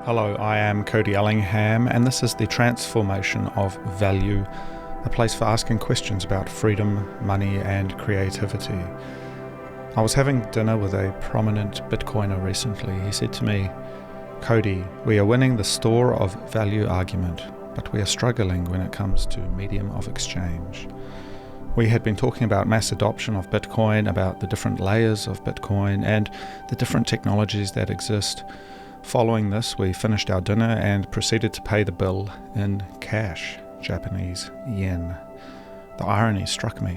Hello, I am Cody Ellingham, and this is the Transformation of Value, a place for asking questions about freedom, money, and creativity. I was having dinner with a prominent Bitcoiner recently. He said to me, "Cody, we are winning the store of value argument, but we are struggling when it comes to medium of exchange." We had been talking about mass adoption of Bitcoin, about the different layers of Bitcoin, and the different technologies that exist. Following this, we finished our dinner and proceeded to pay the bill in cash, Japanese yen. The irony struck me.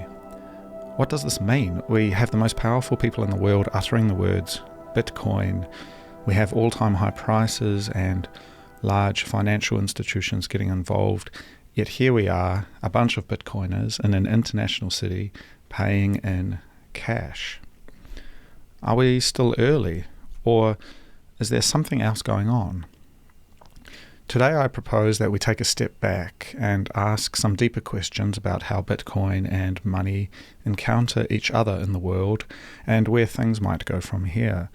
What does this mean? We have the most powerful people in the world uttering the words Bitcoin. We have all-time high prices and large financial institutions getting involved. Yet here we are, a bunch of Bitcoiners in an international city paying in cash. Are we still early, or is there something else going on? Today I propose that we take a step back and ask some deeper questions about how Bitcoin and money encounter each other in the world and where things might go from here.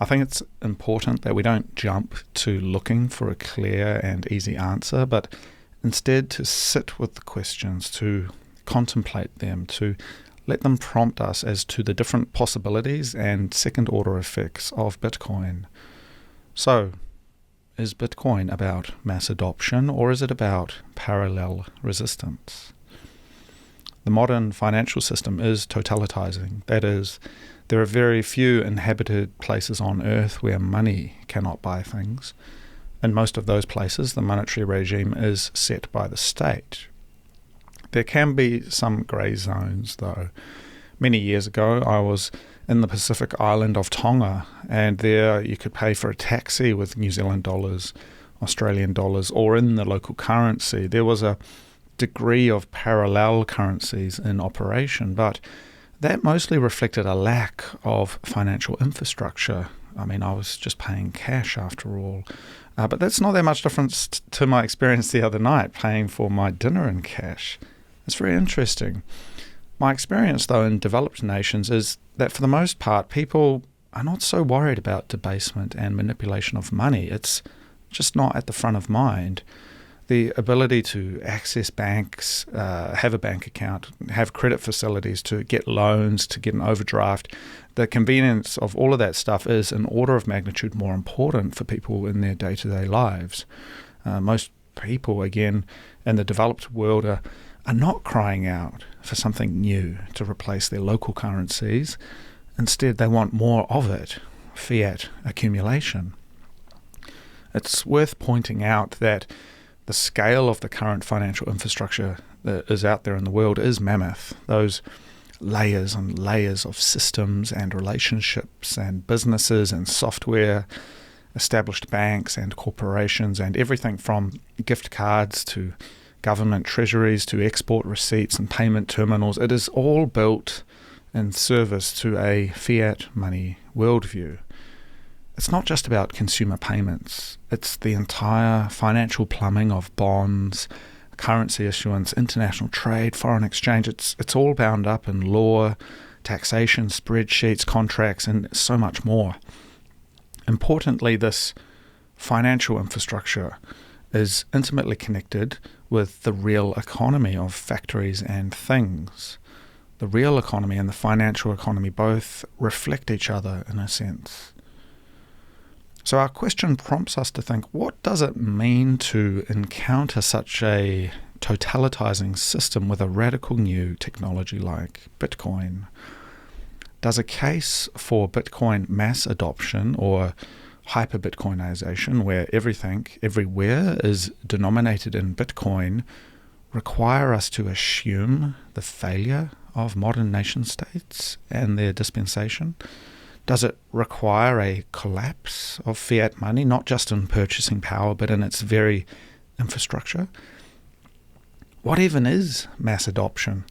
I think it's important that we don't jump to looking for a clear and easy answer, but instead to sit with the questions, to contemplate them, to let them prompt us as to the different possibilities and second-order effects of Bitcoin. So, is Bitcoin about mass adoption, or is it about parallel resistance? The modern financial system is totalitizing. That is, there are very few inhabited places on Earth where money cannot buy things. In most of those places, the monetary regime is set by the state. There can be some grey zones, though. Many years ago, I was in the Pacific island of Tonga, and there you could pay for a taxi with New Zealand dollars, Australian dollars, or in the local currency. There was a degree of parallel currencies in operation, but that mostly reflected a lack of financial infrastructure. I mean, I was just paying cash after all. But that's not that much difference to my experience the other night, paying for my dinner in cash. It's very interesting. My experience, though, in developed nations is that for the most part, people are not so worried about debasement and manipulation of money. It's just not at the front of mind. The ability to access banks, have a bank account, have credit facilities, to get loans, to get an overdraft, the convenience of all of that stuff is an order of magnitude more important for people in their day-to-day lives. Most people, again, in the developed world are not crying out for something new to replace their local currencies. Instead, they want more of it, fiat accumulation. It's worth pointing out that the scale of the current financial infrastructure that is out there in the world is mammoth. Those layers and layers of systems and relationships and businesses and software, established banks and corporations, and everything from gift cards to government treasuries to export receipts and payment terminals. It is all built in service to a fiat money worldview. It's not just about consumer payments. It's the entire financial plumbing of bonds, currency issuance, international trade, foreign exchange. It's all bound up in law, taxation, spreadsheets, contracts, and so much more. Importantly, this financial infrastructure is intimately connected with the real economy of factories and things. The real economy and the financial economy both reflect each other in a sense. So our question prompts us to think, what does it mean to encounter such a totalitizing system with a radical new technology like Bitcoin? Does a case for Bitcoin mass adoption or hyper-Bitcoinization, where everything, everywhere is denominated in Bitcoin, require us to assume the failure of modern nation states and their dispensation? Does it require a collapse of fiat money, not just in purchasing power, but in its very infrastructure? What even is mass adoption?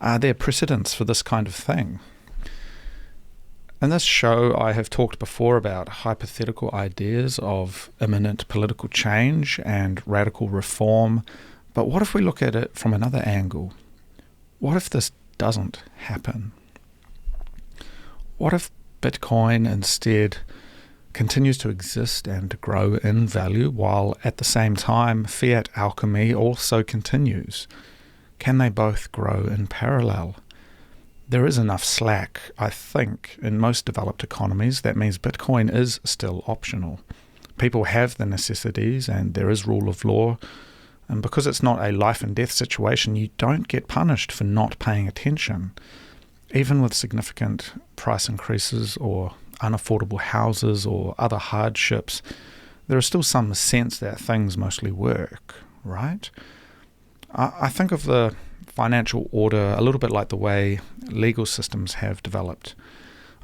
Are there precedents for this kind of thing? In this show, I have talked before about hypothetical ideas of imminent political change and radical reform, but what if we look at it from another angle? What if this doesn't happen? What if Bitcoin instead continues to exist and grow in value, while at the same time fiat alchemy also continues. Can they both grow in parallel? There is enough slack, I think, in most developed economies. That means Bitcoin is still optional. People have the necessities and there is rule of law. And because it's not a life and death situation, you don't get punished for not paying attention. Even with significant price increases or unaffordable houses or other hardships, there is still some sense that things mostly work, right? I think of the financial order a little bit like the way legal systems have developed.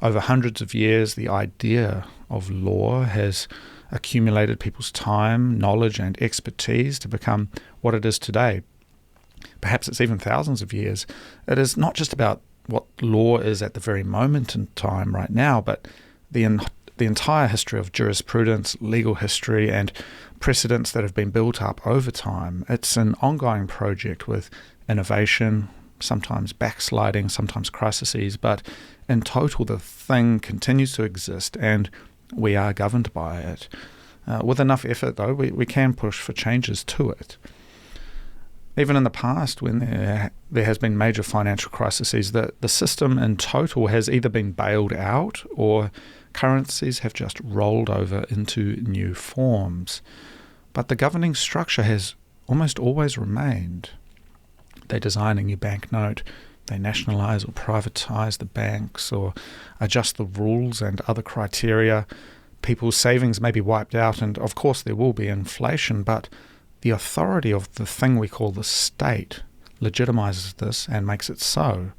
Over hundreds of years, the idea of law has accumulated people's time, knowledge, and expertise to become what it is today. Perhaps it's even thousands of years. It is not just about what law is at the very moment in time right now, but the entire history of jurisprudence, legal history, and precedents that have been built up over time. It's an ongoing project with innovation, sometimes backsliding, sometimes crises, but in total the thing continues to exist and we are governed by it. With enough effort, though, we can push for changes to it. Even in the past, when there has been major financial crises, the system in total has either been bailed out or currencies have just rolled over into new forms. But the governing structure has almost always remained. They design a new banknote, they nationalize or privatize the banks or adjust the rules and other criteria. People's savings may be wiped out, and of course there will be inflation, but the authority of the thing we call the state legitimizes this and makes it so.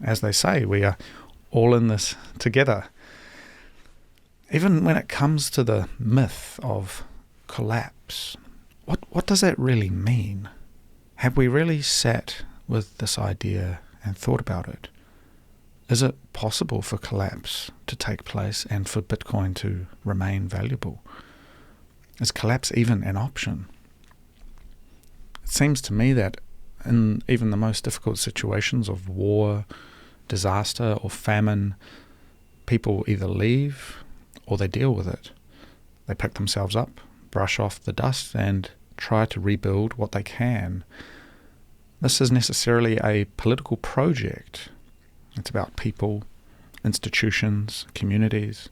As they say, we are all in this together. Even when it comes to the myth of collapse, what does that really mean? Have we really sat with this idea and thought about it? Is it possible for collapse to take place and for Bitcoin to remain valuable? Is collapse even an option? It seems to me that in even the most difficult situations of war, disaster, or famine, people either leave or they deal with it. They pick themselves up, brush off the dust, and try to rebuild what they can. This is necessarily a political project. It's about people, institutions, communities.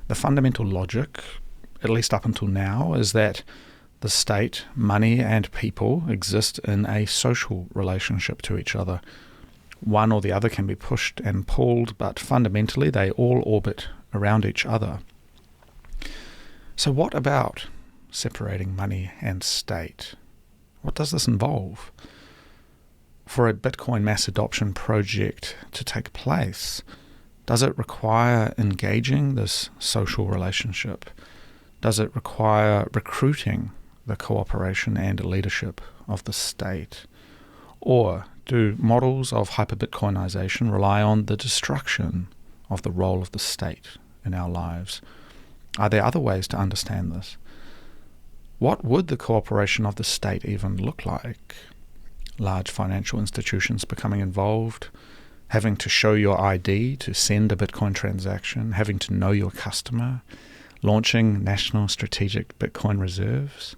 The fundamental logic, at least up until now, is that the state, money, and people exist in a social relationship to each other. One or the other can be pushed and pulled, but fundamentally they all orbit around each other. So what about separating money and state? What does this involve? For a Bitcoin mass adoption project to take place, does it require engaging this social relationship? Does it require recruiting the cooperation and leadership of the state? Or do models of hyper-Bitcoinization rely on the destruction of the role of the state in our lives? Are there other ways to understand this? What would the cooperation of the state even look like? Large financial institutions becoming involved, having to show your ID to send a Bitcoin transaction, having to know your customer, launching national strategic Bitcoin reserves.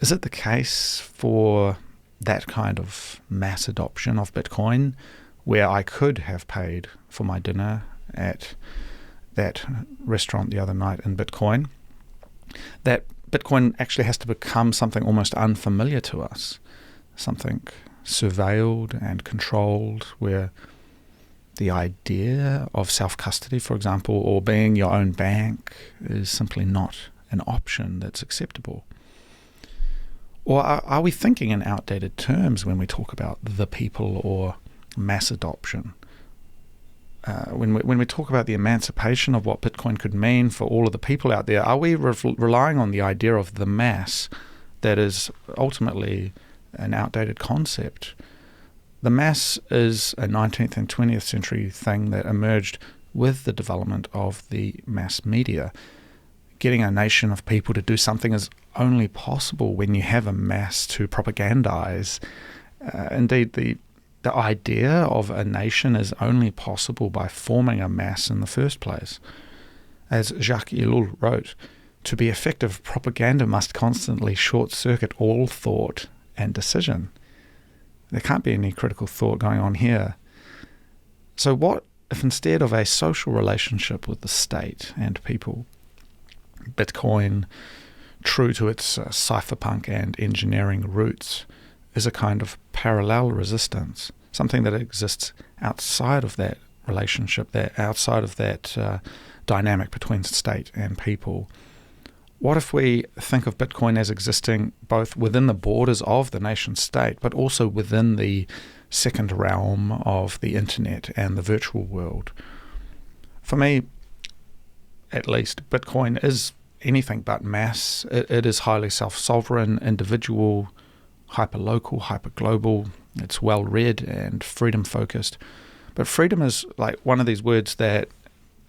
Is it the case for that kind of mass adoption of Bitcoin where I could have paid for my dinner at that restaurant the other night in Bitcoin, that Bitcoin actually has to become something almost unfamiliar to us? Something surveilled and controlled, where the idea of self-custody, for example, or being your own bank is simply not an option that's acceptable. Or are we thinking in outdated terms when we talk about the people or mass adoption? When we talk about the emancipation of what Bitcoin could mean for all of the people out there, are we relying on the idea of the mass that is ultimately an outdated concept? The mass is a 19th and 20th century thing that emerged with the development of the mass media. Getting a nation of people to do something is only possible when you have a mass to propagandize. Indeed, the idea of a nation is only possible by forming a mass in the first place. As Jacques Ellul wrote, to be effective, propaganda must constantly short-circuit all thought and decision. There can't be any critical thought going on here. So what if instead of a social relationship with the state and people, Bitcoin, true to its cypherpunk and engineering roots, is a kind of parallel resistance, something that exists outside of that relationship, that outside of that dynamic between state and people? What if we think of Bitcoin as existing both within the borders of the nation state, but also within the second realm of the internet and the virtual world? For me, at least, Bitcoin is anything but mass. It is highly self-sovereign, individual, hyper-local, hyper-global. It's well-read and freedom-focused. But freedom is like one of these words that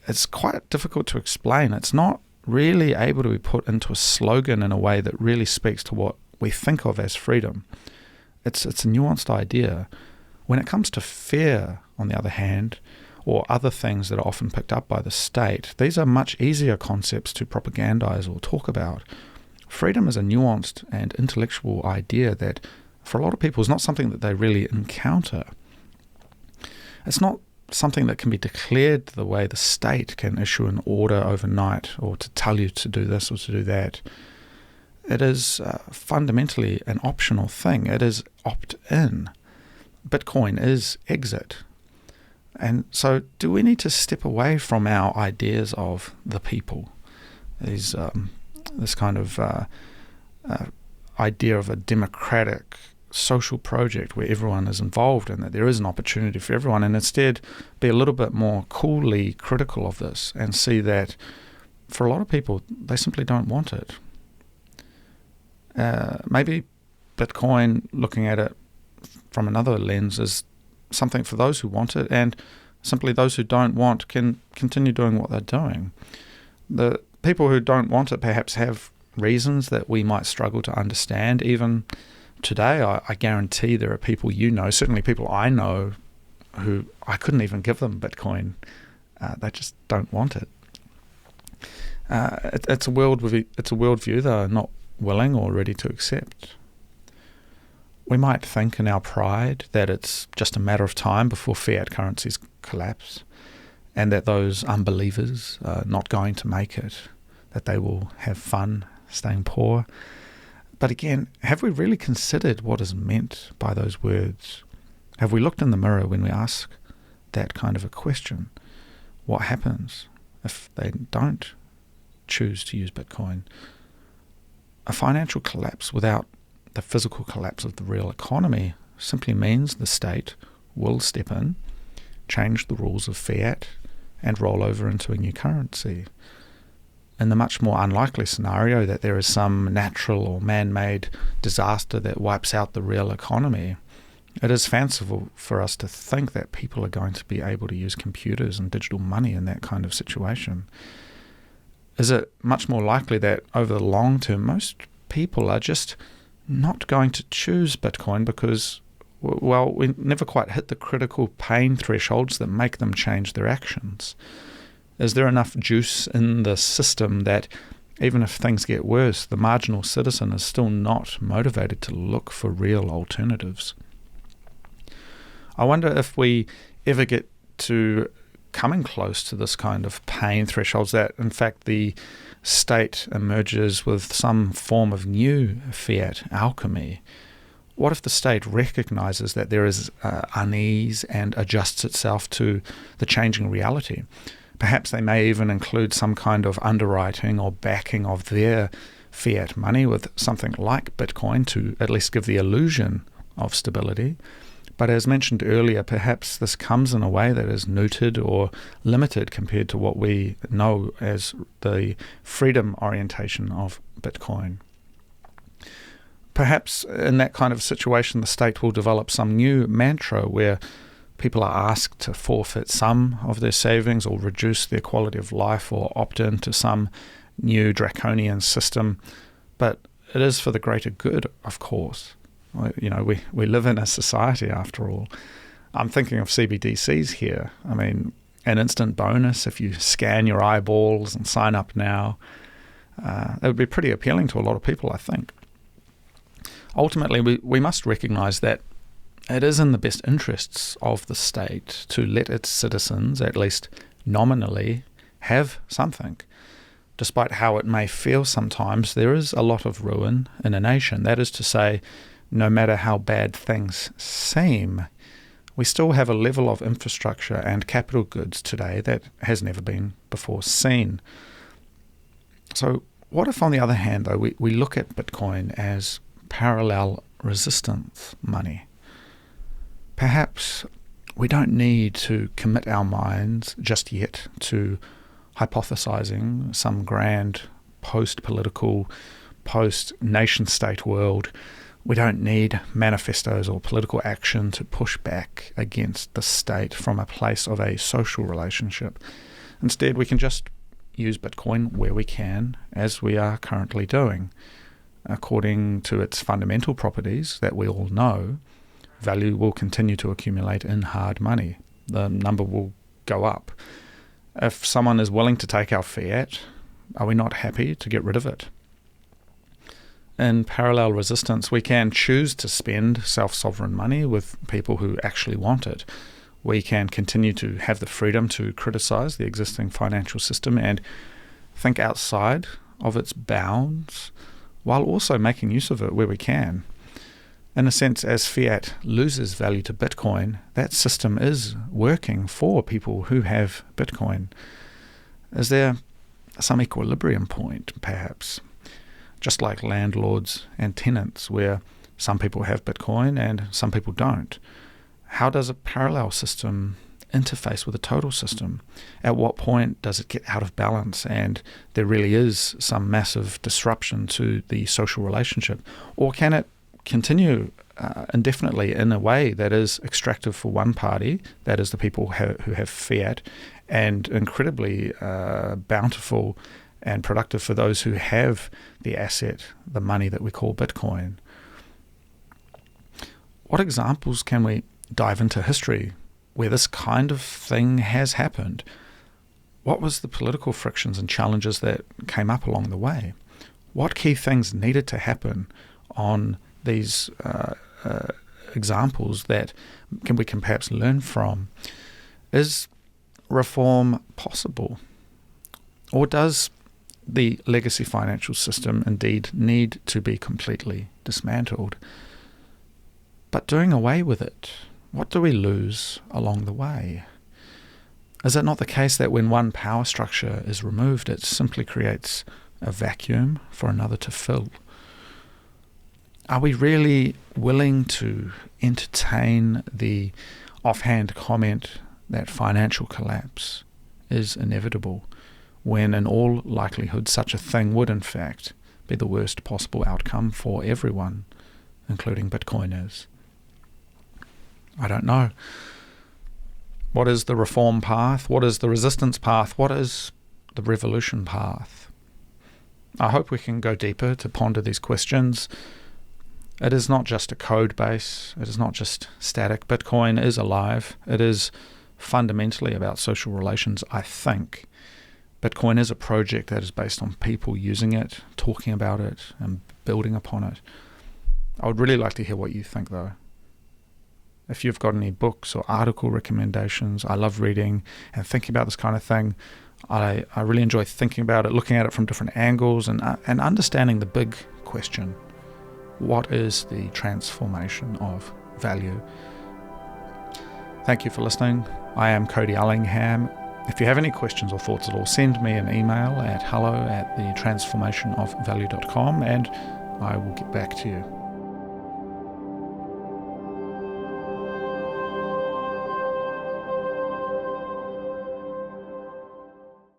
it's quite difficult to explain. It's not really able to be put into a slogan in a way that really speaks to what we think of as freedom. It's a nuanced idea. When it comes to fear, on the other hand, or other things that are often picked up by the state, these are much easier concepts to propagandize or talk about. Freedom is a nuanced and intellectual idea that, for a lot of people, is not something that they really encounter. It's not something that can be declared the way the state can issue an order overnight or to tell you to do this or to do that. It is fundamentally an optional thing. It is opt-in. Bitcoin is exit. And so do we need to step away from our ideas of the people? This kind of idea of a democratic social project where everyone is involved and that there is an opportunity for everyone, and instead be a little bit more coolly critical of this and see that for a lot of people, they simply don't want it. Maybe Bitcoin, looking at it from another lens, is something for those who want it, and simply those who don't want can continue doing what they're doing. The people who don't want it perhaps have reasons that we might struggle to understand. Even today, I guarantee there are people certainly people I know, who I couldn't even give them Bitcoin. They just don't want it. It's a worldview they're not willing or ready to accept. We might think in our pride that it's just a matter of time before fiat currencies collapse, and that those unbelievers are not going to make it, that they will have fun staying poor. But again, have we really considered what is meant by those words? Have we looked in the mirror when we ask that kind of a question? What happens if they don't choose to use Bitcoin? A financial collapse without the physical collapse of the real economy simply means the state will step in, change the rules of fiat, and roll over into a new currency. In the much more unlikely scenario that there is some natural or man-made disaster that wipes out the real economy, it is fanciful for us to think that people are going to be able to use computers and digital money in that kind of situation. Is it much more likely that over the long term, most people are just not going to choose Bitcoin because, well, we never quite hit the critical pain thresholds that make them change their actions? Is there enough juice in the system that even if things get worse, the marginal citizen is still not motivated to look for real alternatives? I wonder if we ever get to coming close to this kind of pain thresholds, that in fact the state emerges with some form of new fiat alchemy. What if the state recognizes that there is unease and adjusts itself to the changing reality? Perhaps they may even include some kind of underwriting or backing of their fiat money with something like Bitcoin to at least give the illusion of stability. But as mentioned earlier, perhaps this comes in a way that is neutered or limited compared to what we know as the freedom orientation of Bitcoin. Perhaps in that kind of situation, the state will develop some new mantra where people are asked to forfeit some of their savings or reduce their quality of life or opt into some new draconian system. But it is for the greater good, of course. You know, we live in a society after all. I'm thinking of CBDCs here. I mean, an instant bonus if you scan your eyeballs and sign up now. It would be pretty appealing to a lot of people, I think. Ultimately, we must recognise that it is in the best interests of the state to let its citizens, at least nominally, have something. Despite how it may feel sometimes, there is a lot of ruin in a nation. That is to say, no matter how bad things seem, we still have a level of infrastructure and capital goods today that has never been before seen. So what if, on the other hand, though, we look at Bitcoin as parallel resistance money? Perhaps we don't need to commit our minds just yet to hypothesizing some grand post-political, post-nation-state world. We don't need manifestos or political action to push back against the state from a place of a social relationship. Instead, we can just use Bitcoin where we can, as we are currently doing. According to its fundamental properties that we all know, value will continue to accumulate in hard money. The number will go up. If someone is willing to take our fiat, are we not happy to get rid of it? In parallel resistance, we can choose to spend self-sovereign money with people who actually want it. We can continue to have the freedom to criticize the existing financial system and think outside of its bounds, while also making use of it where we can. In a sense, as fiat loses value to Bitcoin, that system is working for people who have Bitcoin. Is there some equilibrium point, perhaps? Just like landlords and tenants, where some people have Bitcoin and some people don't. How does a parallel system interface with a total system? At what point does it get out of balance and there really is some massive disruption to the social relationship? Or can it continue indefinitely in a way that is extractive for one party, that is the people who have fiat, and incredibly bountiful and productive for those who have the asset, the money that we call Bitcoin? What examples can we dive into history where this kind of thing has happened? What was the political frictions and challenges that came up along the way? What key things needed to happen on these examples that we can perhaps learn from? Is reform possible? Or does the legacy financial system indeed need to be completely dismantled? But doing away with it, what do we lose along the way? Is it not the case that when one power structure is removed, it simply creates a vacuum for another to fill? Are we really willing to entertain the offhand comment that financial collapse is inevitable, when in all likelihood such a thing would in fact be the worst possible outcome for everyone, including Bitcoiners? I don't know. What is the reform path? What is the resistance path? What is the revolution path? I hope we can go deeper to ponder these questions. It is not just a code base. It is not just static. Bitcoin is alive. It is fundamentally about social relations, I think. Bitcoin is a project that is based on people using it, talking about it, and building upon it. I would really like to hear what you think, though. If you've got any books or article recommendations, I love reading and thinking about this kind of thing. I really enjoy thinking about it, looking at it from different angles, and understanding the big question. What is the transformation of value? Thank you for listening. I am Cody Allingham. If you have any questions or thoughts at all, send me an email at hello@thetransformationofvalue.com and I will get back to you.